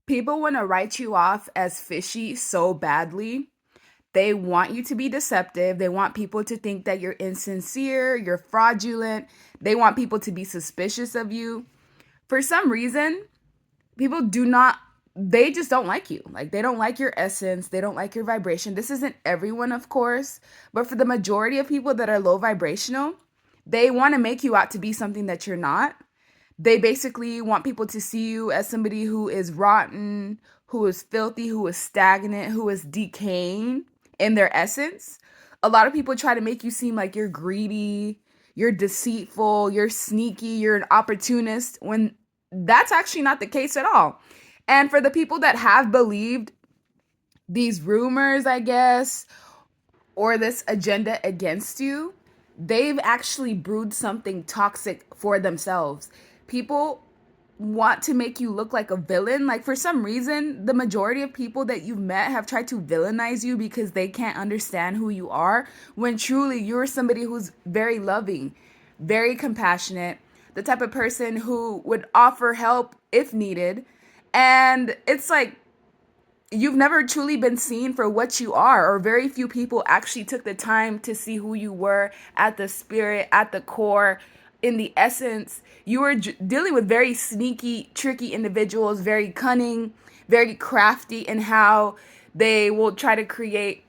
People want to write you off as fishy so badly. They want you to be deceptive. They want people to think that you're insincere, you're fraudulent. They want people to be suspicious of you. For some reason, people do not, they just don't like you. Like, they don't like your essence, they don't like your vibration. This isn't everyone, of course, but for the majority of people that are low vibrational, they want to make you out to be something that you're not. They basically want people to see you as somebody who is rotten, who is filthy, who is stagnant, who is decaying in their essence. A lot of people try to make you seem like you're greedy, you're deceitful, you're sneaky, you're an opportunist, when that's actually not the case at all. And for the people that have believed these rumors, I guess, or this agenda against you, they've actually brewed something toxic for themselves. People want to make you look like a villain. Like, for some reason, the majority of people that you've met have tried to villainize you because they can't understand who you are, when truly you're somebody who's very loving, very compassionate, the type of person who would offer help if needed. And it's like, you've never truly been seen for what you are, or very few people actually took the time to see who you were at the spirit, at the core, in the essence. You were dealing with very sneaky, tricky individuals, very cunning, very crafty in how they will try to create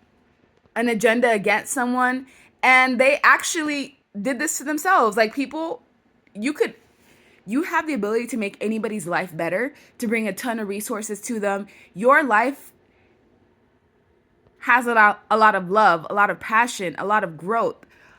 an agenda against someone. And they actually did this to themselves. Like, people, you could you have the ability to make anybody's life better, to bring a ton of resources to them. Your life has a lot of love, a lot of passion, a lot of growth,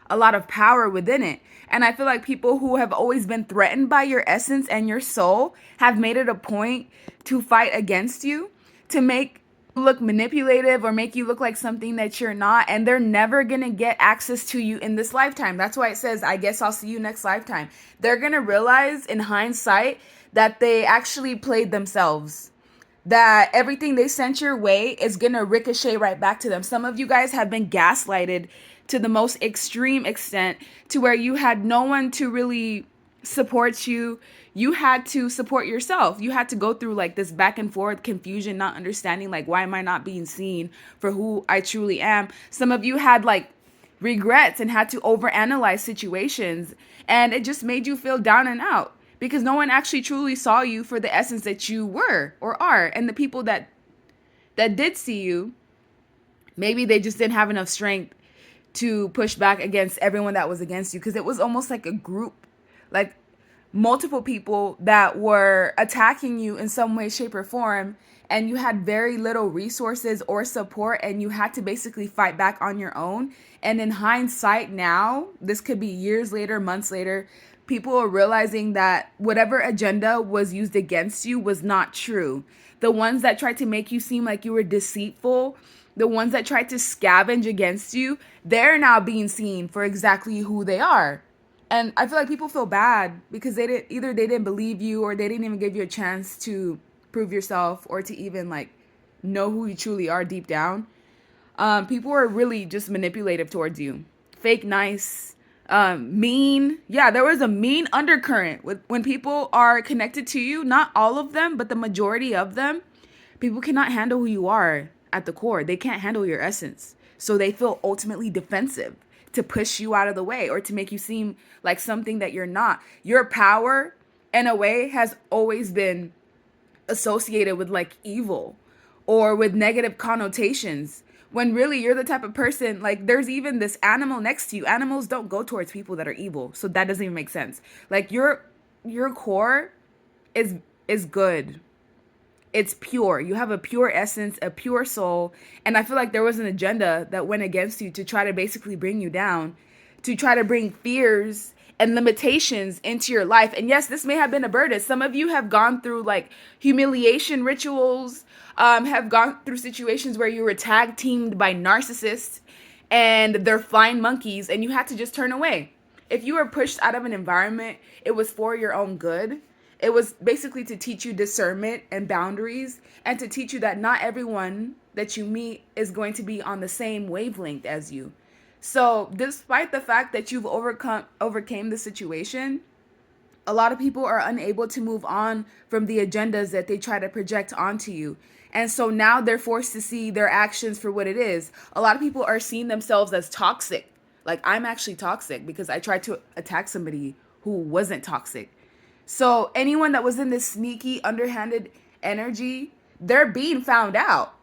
a lot of power within it. And I feel like people who have always been threatened by your essence and your soul have made it a point to fight against you, to make you look manipulative or make you look like something that you're not. And they're never going to get access to you in this lifetime. That's why it says, I guess I'll see you next lifetime. They're going to realize in hindsight that they actually played themselves, that everything they sent your way is gonna ricochet right back to them. Some of you guys have been gaslighted to the most extreme extent, to where you had no one to really support you. You had to support yourself. You had to go through like this back and forth confusion, not understanding, like, why am I not being seen for who I truly am? Some of you had like regrets and had to overanalyze situations, and it just made you feel down and out because no one actually truly saw you for the essence that you were or are. And the people that did see you, maybe they just didn't have enough strength to push back against everyone that was against you, because it was almost like a group, like multiple people that were attacking you in some way, shape, or form, and you had very little resources or support, and you had to basically fight back on your own. And in hindsight now, this could be years later, months later, people are realizing that whatever agenda was used against you was not true. The ones that tried to make you seem like you were deceitful, the ones that tried to scavenge against you, they're now being seen for exactly who they are. And I feel like people feel bad because they didn't believe you, or they didn't even give you a chance to prove yourself, or to even like know who you truly are deep down. People are really just manipulative towards you. Fake nice, mean. Yeah, there was a mean undercurrent with when people are connected to you. Not all of them, but the majority of them. People cannot handle who you are at the core. They can't handle your essence. So they feel ultimately defensive to push you out of the way, or to make you seem like something that you're not. Your power, in a way, has always been associated with like evil or with negative connotations, when really you're the type of person, like, there's even this animal next to you. Animals don't go towards people that are evil, so that doesn't even make sense. Like, your core is good. It's pure. You have a pure essence, a pure soul. And I feel like there was an agenda that went against you to try to basically bring you down, to try to bring fears and limitations into your life. And yes, this may have been a burden. Some of you have gone through like humiliation rituals, have gone through situations where you were tag teamed by narcissists and they're flying monkeys, and you had to just turn away. If you were pushed out of an environment, it was for your own good. It was basically to teach you discernment and boundaries, and to teach you that not everyone that you meet is going to be on the same wavelength as you. So, despite the fact that you've overcame the situation, A lot of people are unable to move on from the agendas that they try to project onto you. And so now they're forced to see their actions for what it is. A lot of people are seeing themselves as toxic. Like, I'm actually toxic because I tried to attack somebody who wasn't toxic. So anyone that was in this sneaky, underhanded energy, they're being found out.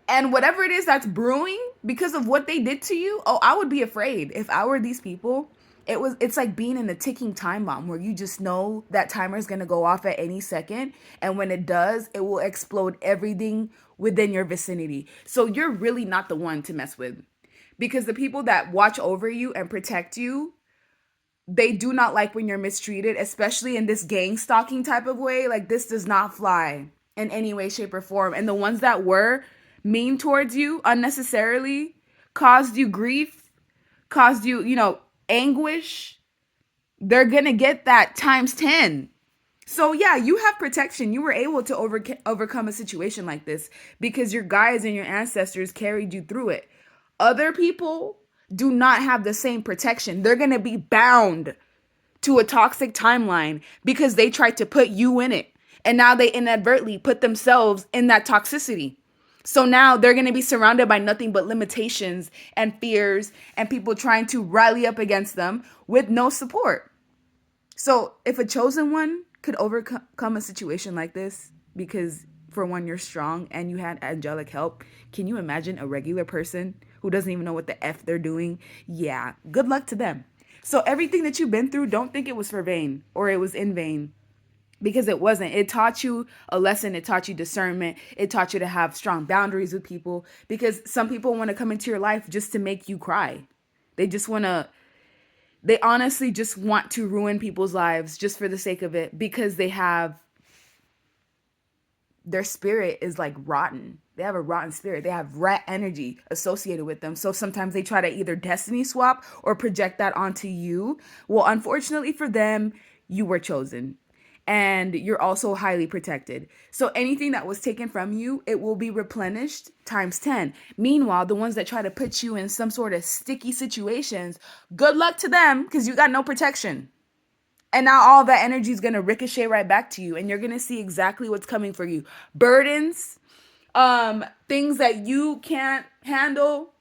And whatever it is that's brewing because of what they did to you, oh, I would be afraid if I were these people. It's like being in a ticking time bomb where you just know that timer is going to go off at any second, and when it does, it will explode everything within your vicinity. So you're really not the one to mess with, because the people that watch over you and protect you, they do not like when you're mistreated, especially in this gang stalking type of way. Like, this does not fly in any way, shape, or form. And the ones that were mean towards you unnecessarily, caused you grief, caused you, anguish, they're gonna get that times 10. So yeah, you have protection. You were able to overcome a situation like this because your guides and your ancestors carried you through it. Other people do not have the same protection. They're going to be bound to a toxic timeline because they tried to put you in it. And now they inadvertently put themselves in that toxicity. So now they're going to be surrounded by nothing but limitations and fears and people trying to rally up against them with no support. So if a chosen one could overcome a situation like this, because for one, you're strong and you had angelic help, can you imagine a regular person who doesn't even know what the F they're doing? Yeah, good luck to them. So everything that you've been through, don't think it was for vain or it was in vain, because it wasn't. It taught you a lesson. It taught you discernment. It taught you to have strong boundaries with people, because some people want to come into your life just to make you cry. They honestly just want to ruin people's lives just for the sake of it, because their spirit is like rotten. They have a rotten spirit. They have rat energy associated with them. So sometimes they try to either destiny swap or project that onto you. Well, unfortunately for them, you were chosen. And you're also highly protected. So anything that was taken from you, it will be replenished times 10. Meanwhile, the ones that try to put you in some sort of sticky situations, good luck to them, because you got no protection. And now all that energy is going to ricochet right back to you, and you're going to see exactly what's coming for you. Burdens, things that you can't handle,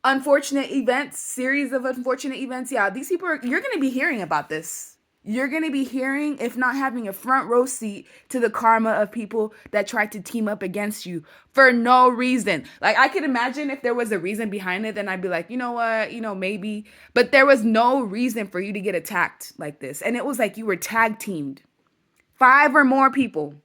unfortunate events, series of unfortunate events. Yeah, these people you're going to be hearing about this. You're going to be hearing, if not having a front row seat to the karma of people that tried to team up against you for no reason. Like, I could imagine if there was a reason behind it, then I'd be like, you know what, maybe. But there was no reason for you to get attacked like this. And it was like you were tag teamed. 5 or more people